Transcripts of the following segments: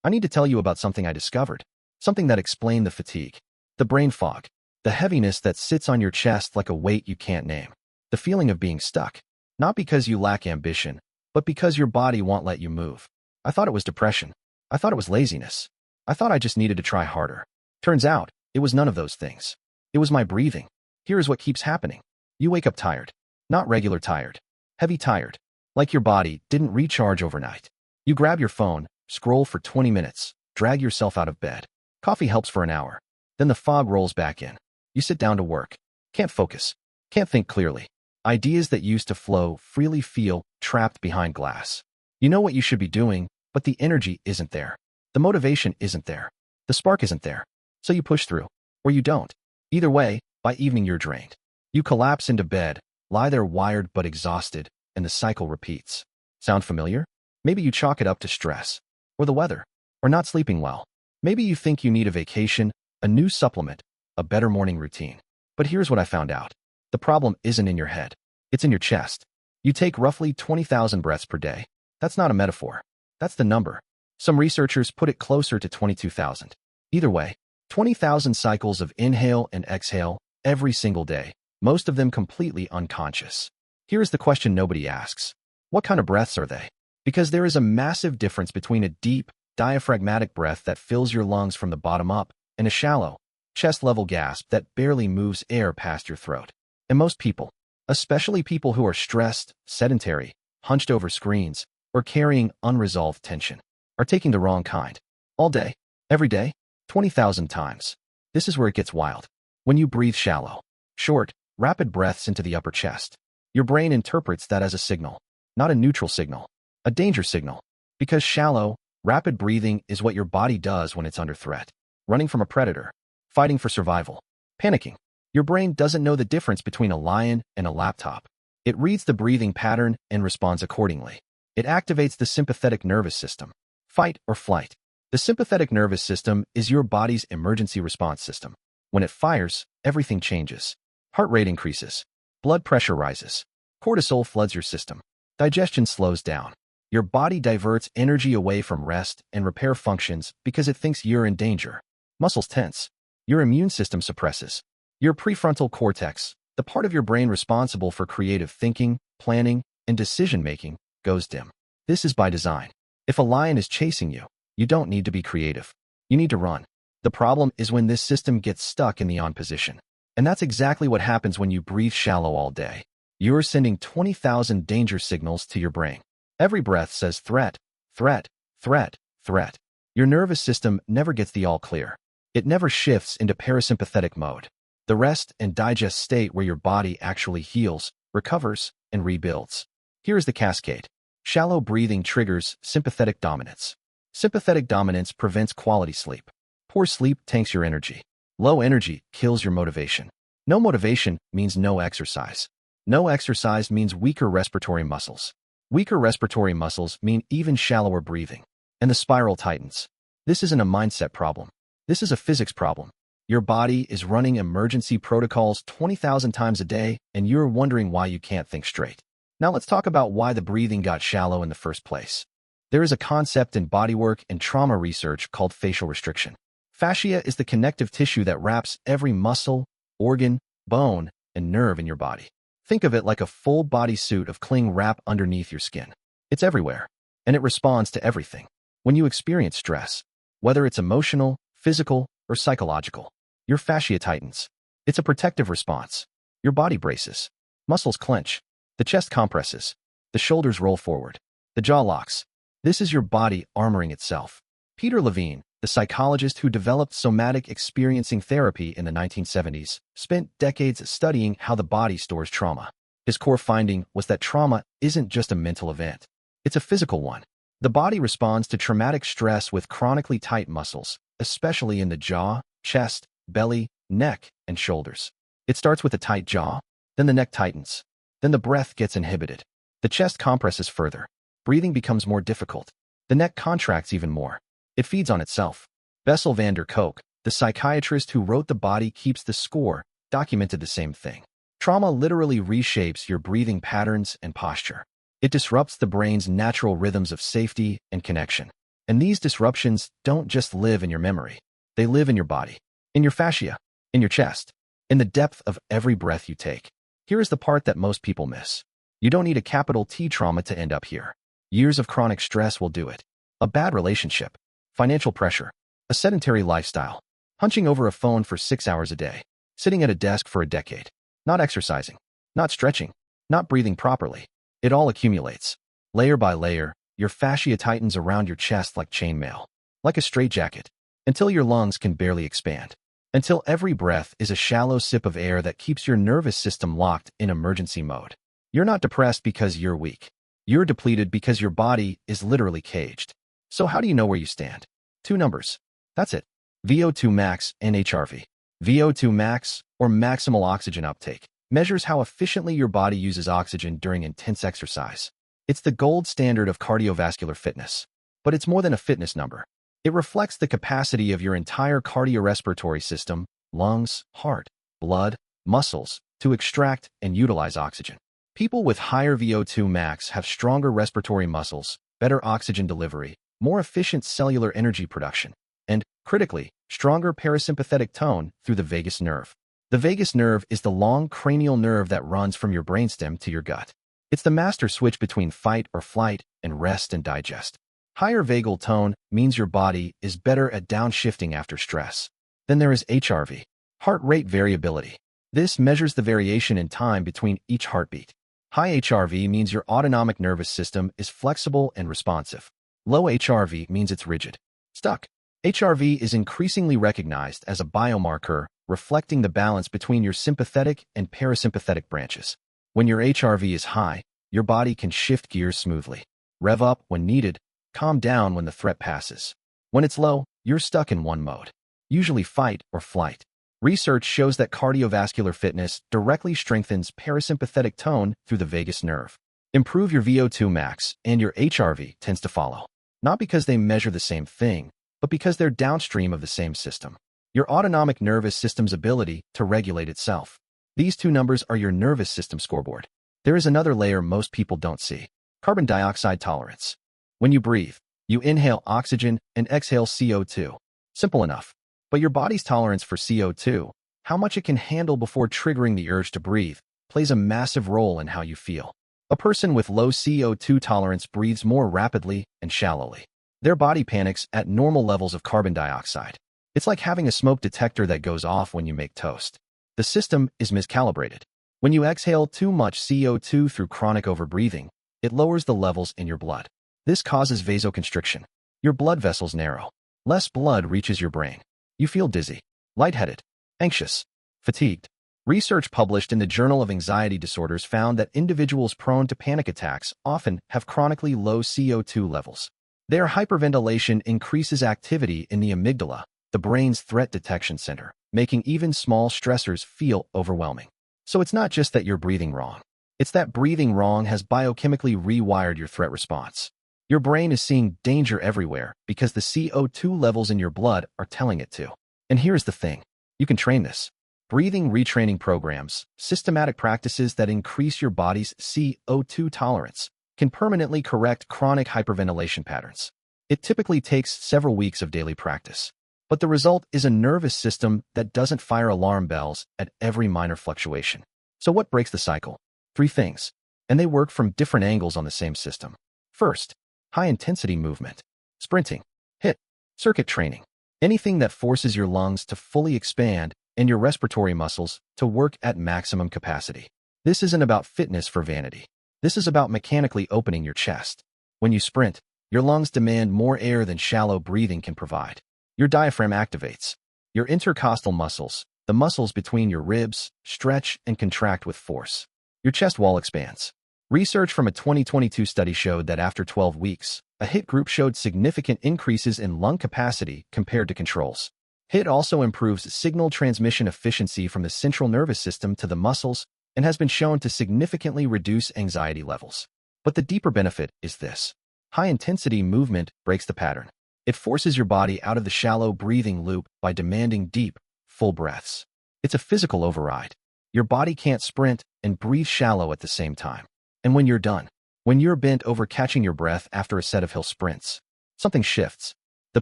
I need to tell you about something I discovered, something that explained the fatigue, the brain fog, the heaviness that sits on your chest like a weight you can't name, the feeling of being stuck, not because you lack ambition, but because your body won't let you move. I thought it was depression. I thought it was laziness. I thought I just needed to try harder. Turns out, it was none of those things. It was my breathing. Here is what keeps happening. You wake up tired. Not regular tired. Heavy tired. Like your body didn't recharge overnight. You grab your phone, scroll for 20 minutes, drag yourself out of bed. Coffee helps for an hour. Then the fog rolls back in. You sit down to work. Can't focus. Can't think clearly. Ideas that used to flow freely feel trapped behind glass. You know what you should be doing, but the energy isn't there. The motivation isn't there. The spark isn't there. So you push through, or you don't. Either way, by evening you're drained. You collapse into bed, lie there wired but exhausted, and the cycle repeats. Sound familiar? Maybe you chalk it up to stress, or the weather, or not sleeping well. Maybe you think you need a vacation, a new supplement, a better morning routine. But here's what I found out. The problem isn't in your head. It's in your chest. You take roughly 20,000 breaths per day. That's not a metaphor. That's the number. Some researchers put it closer to 22,000. Either way, 20,000 cycles of inhale and exhale every single day, most of them completely unconscious. Here's the question nobody asks. What kind of breaths are they? Because there is a massive difference between a deep, diaphragmatic breath that fills your lungs from the bottom up and a shallow, chest-level gasp that barely moves air past your throat. And most people, especially people who are stressed, sedentary, hunched over screens, or carrying unresolved tension, are taking the wrong kind. All day, every day, 20,000 times. This is where it gets wild. When you breathe shallow, short, rapid breaths into the upper chest, your brain interprets that as a signal, not a neutral signal, a danger signal. Because shallow, rapid breathing is what your body does when it's under threat, running from a predator, fighting for survival, panicking. Your brain doesn't know the difference between a lion and a laptop. It reads the breathing pattern and responds accordingly. It activates the sympathetic nervous system, fight or flight. The sympathetic nervous system is your body's emergency response system. When it fires, everything changes. Heart rate increases. Blood pressure rises. Cortisol floods your system. Digestion slows down. Your body diverts energy away from rest and repair functions because it thinks you're in danger. Muscles tense. Your immune system suppresses. Your prefrontal cortex, the part of your brain responsible for creative thinking, planning, and decision-making, goes dim. This is by design. If a lion is chasing you, you don't need to be creative. You need to run. The problem is when this system gets stuck in the on position. And that's exactly what happens when you breathe shallow all day. You're sending 20,000 danger signals to your brain. Every breath says threat, threat, threat, threat. Your nervous system never gets the all clear. It never shifts into parasympathetic mode, the rest and digest state where your body actually heals, recovers, and rebuilds. Here's the cascade. Shallow breathing triggers sympathetic dominance. Sympathetic dominance prevents quality sleep. Poor sleep tanks your energy. Low energy kills your motivation. No motivation means no exercise. No exercise means weaker respiratory muscles. Weaker respiratory muscles mean even shallower breathing. And the spiral tightens. This isn't a mindset problem. This is a physics problem. Your body is running emergency protocols 20,000 times a day, and you're wondering why you can't think straight. Now let's talk about why the breathing got shallow in the first place. There is a concept in bodywork and trauma research called facial restriction. Fascia is the connective tissue that wraps every muscle, organ, bone, and nerve in your body. Think of it like a full body suit of cling wrap underneath your skin. It's everywhere, and it responds to everything. When you experience stress, whether it's emotional, physical, or psychological, your fascia tightens. It's a protective response. Your body braces. Muscles clench. The chest compresses. The shoulders roll forward. The jaw locks. This is your body armoring itself. Peter Levine, the psychologist who developed somatic experiencing therapy in the 1970s, spent decades studying how the body stores trauma. His core finding was that trauma isn't just a mental event. It's a physical one. The body responds to traumatic stress with chronically tight muscles, especially in the jaw, chest, belly, neck, and shoulders. It starts with a tight jaw, then the neck tightens, then the breath gets inhibited. The chest compresses further. Breathing becomes more difficult. The neck contracts even more. It feeds on itself. Bessel van der Kolk, the psychiatrist who wrote The Body Keeps the Score, documented the same thing. Trauma literally reshapes your breathing patterns and posture. It disrupts the brain's natural rhythms of safety and connection. And these disruptions don't just live in your memory. They live in your body, in your fascia, in your chest, in the depth of every breath you take. Here is the part that most people miss. You don't need a capital T trauma to end up here. Years of chronic stress will do it. A bad relationship, financial pressure, a sedentary lifestyle, hunching over a phone for 6 hours a day, sitting at a desk for a decade, not exercising, not stretching, not breathing properly. It all accumulates. Layer by layer, your fascia tightens around your chest like chainmail, like a straitjacket, until your lungs can barely expand. Until every breath is a shallow sip of air that keeps your nervous system locked in emergency mode. You're not depressed because you're weak. You're depleted because your body is literally caged. So how do you know where you stand? 2 numbers. That's it. VO2 max and HRV. VO2 max, or maximal oxygen uptake, measures how efficiently your body uses oxygen during intense exercise. It's the gold standard of cardiovascular fitness. But it's more than a fitness number. It reflects the capacity of your entire cardiorespiratory system, lungs, heart, blood, muscles, to extract and utilize oxygen. People with higher VO2 max have stronger respiratory muscles, better oxygen delivery, more efficient cellular energy production, and, critically, stronger parasympathetic tone through the vagus nerve. The vagus nerve is the long cranial nerve that runs from your brainstem to your gut. It's the master switch between fight or flight and rest and digest. Higher vagal tone means your body is better at downshifting after stress. Then there is HRV, heart rate variability. This measures the variation in time between each heartbeat. High HRV means your autonomic nervous system is flexible and responsive. Low HRV means it's rigid, stuck. HRV is increasingly recognized as a biomarker reflecting the balance between your sympathetic and parasympathetic branches. When your HRV is high, your body can shift gears smoothly, rev up when needed, calm down when the threat passes. When it's low, you're stuck in one mode, usually fight or flight. Research shows that cardiovascular fitness directly strengthens parasympathetic tone through the vagus nerve. Improve your VO2 max, and your HRV tends to follow. Not because they measure the same thing, but because they're downstream of the same system. Your autonomic nervous system's ability to regulate itself. These 2 numbers are your nervous system scoreboard. There is another layer most people don't see. Carbon dioxide tolerance. When you breathe, you inhale oxygen and exhale CO2. Simple enough. But your body's tolerance for CO2, how much it can handle before triggering the urge to breathe, plays a massive role in how you feel. A person with low CO2 tolerance breathes more rapidly and shallowly. Their body panics at normal levels of carbon dioxide. It's like having a smoke detector that goes off when you make toast. The system is miscalibrated. When you exhale too much CO2 through chronic overbreathing, it lowers the levels in your blood. This causes vasoconstriction. Your blood vessels narrow. Less blood reaches your brain. You feel dizzy, lightheaded, anxious, fatigued. Research published in the Journal of Anxiety Disorders found that individuals prone to panic attacks often have chronically low CO2 levels. Their hyperventilation increases activity in the amygdala, the brain's threat detection center, making even small stressors feel overwhelming. So it's not just that you're breathing wrong. It's that breathing wrong has biochemically rewired your threat response. Your brain is seeing danger everywhere because the CO2 levels in your blood are telling it to. And here's the thing. You can train this. Breathing retraining programs, systematic practices that increase your body's CO2 tolerance, can permanently correct chronic hyperventilation patterns. It typically takes several weeks of daily practice. But the result is a nervous system that doesn't fire alarm bells at every minor fluctuation. So what breaks the cycle? 3 things. And they work from different angles on the same system. First, high-intensity movement. Sprinting, HIIT, circuit training. Anything that forces your lungs to fully expand and your respiratory muscles to work at maximum capacity. This isn't about fitness for vanity. This is about mechanically opening your chest. When you sprint, your lungs demand more air than shallow breathing can provide. Your diaphragm activates. Your intercostal muscles, the muscles between your ribs, stretch and contract with force. Your chest wall expands. Research from a 2022 study showed that after 12 weeks, a HIIT group showed significant increases in lung capacity compared to controls. HIIT also improves signal transmission efficiency from the central nervous system to the muscles and has been shown to significantly reduce anxiety levels. But the deeper benefit is this. High-intensity movement breaks the pattern. It forces your body out of the shallow breathing loop by demanding deep, full breaths. It's a physical override. Your body can't sprint and breathe shallow at the same time. And when you're done, when you're bent over catching your breath after a set of hill sprints, something shifts. The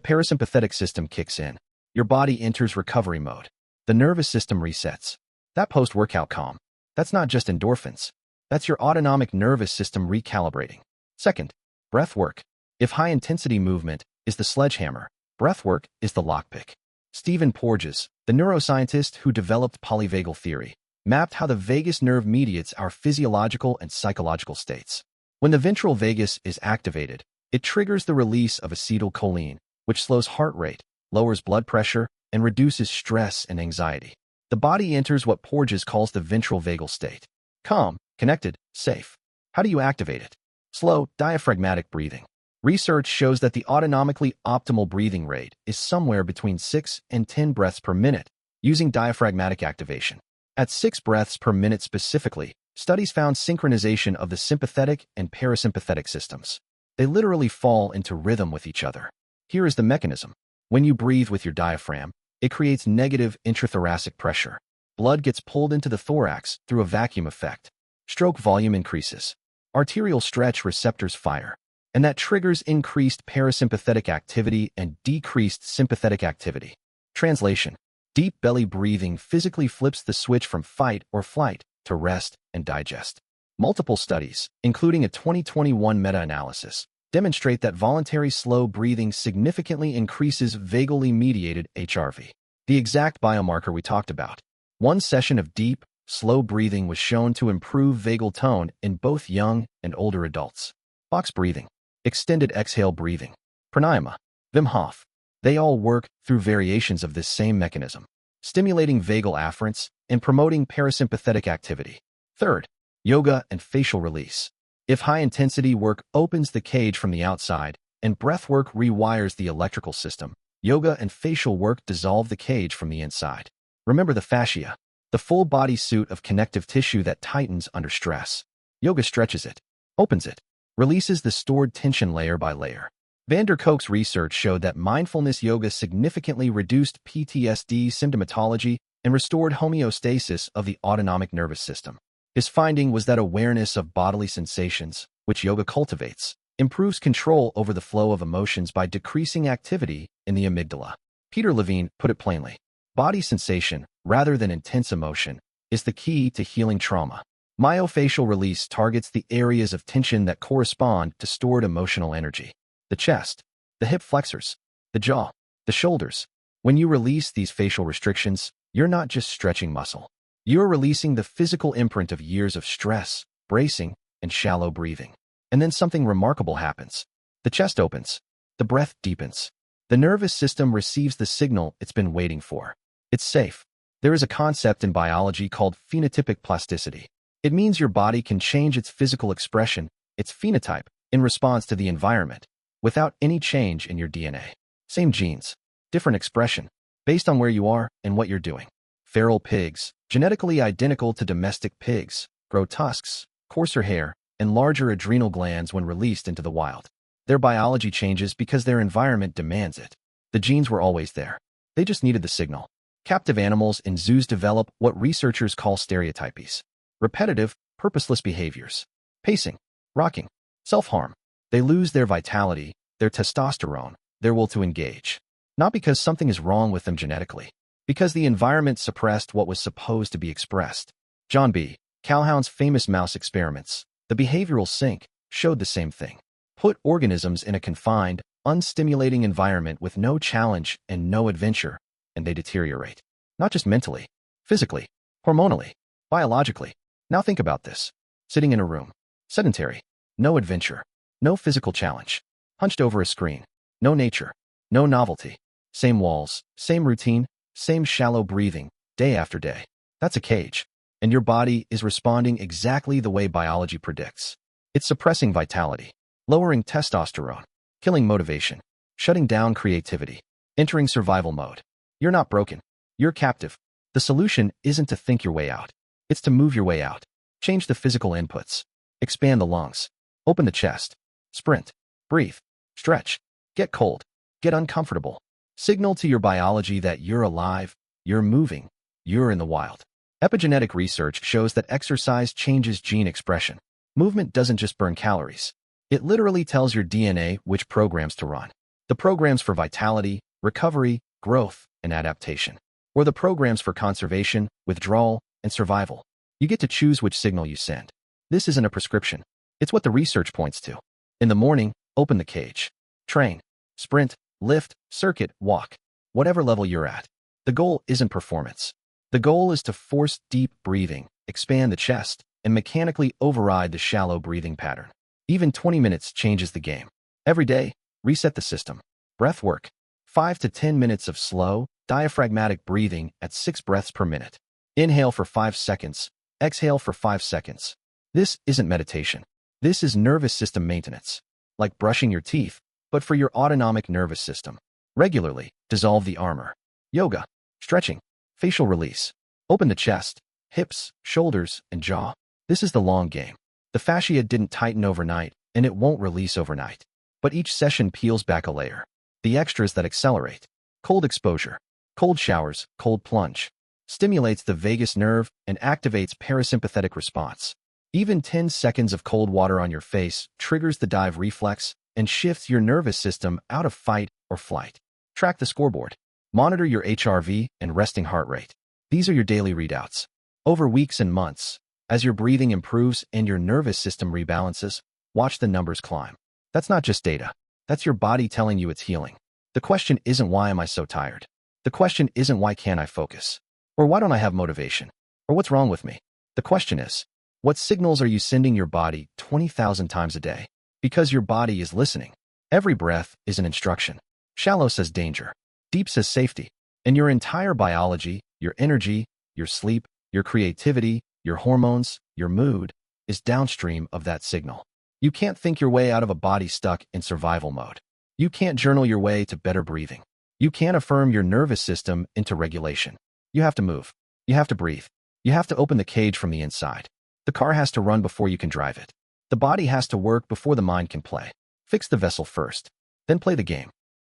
parasympathetic system kicks in. Your body enters recovery mode. The nervous system resets. That post-workout calm, that's not just endorphins. That's your autonomic nervous system recalibrating. Second, breathwork. If high-intensity movement is the sledgehammer, breathwork is the lockpick. Stephen Porges, the neuroscientist who developed polyvagal theory, mapped how the vagus nerve mediates our physiological and psychological states. When the ventral vagus is activated, it triggers the release of acetylcholine, which slows heart rate, lowers blood pressure, and reduces stress and anxiety. The body enters what Porges calls the ventral vagal state. Calm, connected, safe. How do you activate it? Slow, diaphragmatic breathing. Research shows that the autonomically optimal breathing rate is somewhere between 6 and 10 breaths per minute, using diaphragmatic activation. At 6 breaths per minute specifically, studies found synchronization of the sympathetic and parasympathetic systems. They literally fall into rhythm with each other. Here is the mechanism. When you breathe with your diaphragm, it creates negative intrathoracic pressure. Blood gets pulled into the thorax through a vacuum effect. Stroke volume increases. Arterial stretch receptors fire. And that triggers increased parasympathetic activity and decreased sympathetic activity. Translation: deep belly breathing physically flips the switch from fight or flight to rest and digest. Multiple studies, including a 2021 meta-analysis, demonstrate that voluntary slow breathing significantly increases vagally mediated HRV, the exact biomarker we talked about. One session of deep, slow breathing was shown to improve vagal tone in both young and older adults. Box breathing, extended exhale breathing, pranayama, Wim Hof, they all work through variations of this same mechanism, stimulating vagal afferents and promoting parasympathetic activity. Third, yoga and facial release. If high-intensity work opens the cage from the outside and breathwork rewires the electrical system, yoga and facial work dissolve the cage from the inside. Remember the fascia, the full body suit of connective tissue that tightens under stress. Yoga stretches it, opens it, releases the stored tension layer by layer. Van der Kolk's research showed that mindfulness yoga significantly reduced PTSD symptomatology and restored homeostasis of the autonomic nervous system. His finding was that awareness of bodily sensations, which yoga cultivates, improves control over the flow of emotions by decreasing activity in the amygdala. Peter Levine put it plainly: body sensation, rather than intense emotion, is the key to healing trauma. Myofascial release targets the areas of tension that correspond to stored emotional energy. The chest, the hip flexors, the jaw, the shoulders. When you release these facial restrictions, you're not just stretching muscle. You're releasing the physical imprint of years of stress, bracing, and shallow breathing. And then something remarkable happens. The chest opens. The breath deepens. The nervous system receives the signal it's been waiting for. It's safe. There is a concept in biology called phenotypic plasticity. It means your body can change its physical expression, its phenotype, in response to the environment, without any change in your DNA. Same genes, different expression, based on where you are and what you're doing. Feral pigs, genetically identical to domestic pigs, grow tusks, coarser hair, and larger adrenal glands when released into the wild. Their biology changes because their environment demands it. The genes were always there. They just needed the signal. Captive animals in zoos develop what researchers call stereotypies. Repetitive, purposeless behaviors. Pacing, rocking, self-harm. They lose their vitality, their testosterone, their will to engage. Not because something is wrong with them genetically, because the environment suppressed what was supposed to be expressed. John B. Calhoun's famous mouse experiments, the behavioral sink, showed the same thing. Put organisms in a confined, unstimulating environment with no challenge and no adventure, and they deteriorate. Not just mentally, physically, hormonally, biologically. Now think about this. Sitting in a room, sedentary, no adventure, no physical challenge, hunched over a screen, no nature, no novelty, same walls, same routine, same shallow breathing, day after day. That's a cage. And your body is responding exactly the way biology predicts. It's suppressing vitality, lowering testosterone, killing motivation, shutting down creativity, entering survival mode. You're not broken. You're captive. The solution isn't to think your way out. It's to move your way out. Change the physical inputs. Expand the lungs. Open the chest. Sprint. Breathe. Stretch. Get cold. Get uncomfortable. Signal to your biology that you're alive, you're moving, you're in the wild. Epigenetic research shows that exercise changes gene expression. Movement doesn't just burn calories. It literally tells your DNA which programs to run. The programs for vitality, recovery, growth, and adaptation. Or the programs for conservation, withdrawal, and survival. You get to choose which signal you send. This isn't a prescription. It's what the research points to. In the morning, open the cage. Train. Sprint, lift, circuit, walk. Whatever level you're at. The goal isn't performance. The goal is to force deep breathing, expand the chest, and mechanically override the shallow breathing pattern. Even 20 minutes changes the game. Every day, reset the system. Breathwork. 5 to 10 minutes of slow, diaphragmatic breathing at 6 breaths per minute. Inhale for 5 seconds. Exhale for 5 seconds. This isn't meditation. This is nervous system maintenance. Like brushing your teeth, but for your autonomic nervous system. Regularly, dissolve the armor. Yoga. Stretching. Facial release. Open the chest, hips, shoulders, and jaw. This is the long game. The fascia didn't tighten overnight, and it won't release overnight. But each session peels back a layer. The extras that accelerate. Cold exposure. Cold showers, cold plunge. Stimulates the vagus nerve and activates parasympathetic response. Even 10 seconds of cold water on your face triggers the dive reflex and shifts your nervous system out of fight or flight. Track the scoreboard. Monitor your HRV and resting heart rate. These are your daily readouts. Over weeks and months, as your breathing improves and your nervous system rebalances, watch the numbers climb. That's not just data. That's your body telling you it's healing. The question isn't why am I so tired? The question isn't why can't I focus? Or why don't I have motivation? Or what's wrong with me? The question is, what signals are you sending your body 20,000 times a day? Because your body is listening. Every breath is an instruction. Shallow says danger. Deep says safety. And your entire biology, your energy, your sleep, your creativity, your hormones, your mood, is downstream of that signal. You can't think your way out of a body stuck in survival mode. You can't journal your way to better breathing. You can't affirm your nervous system into regulation. You have to move. You have to breathe. You have to open the cage from the inside. The car has to run before you can drive it. The body has to work before the mind can play. Fix the vessel first, then play the game.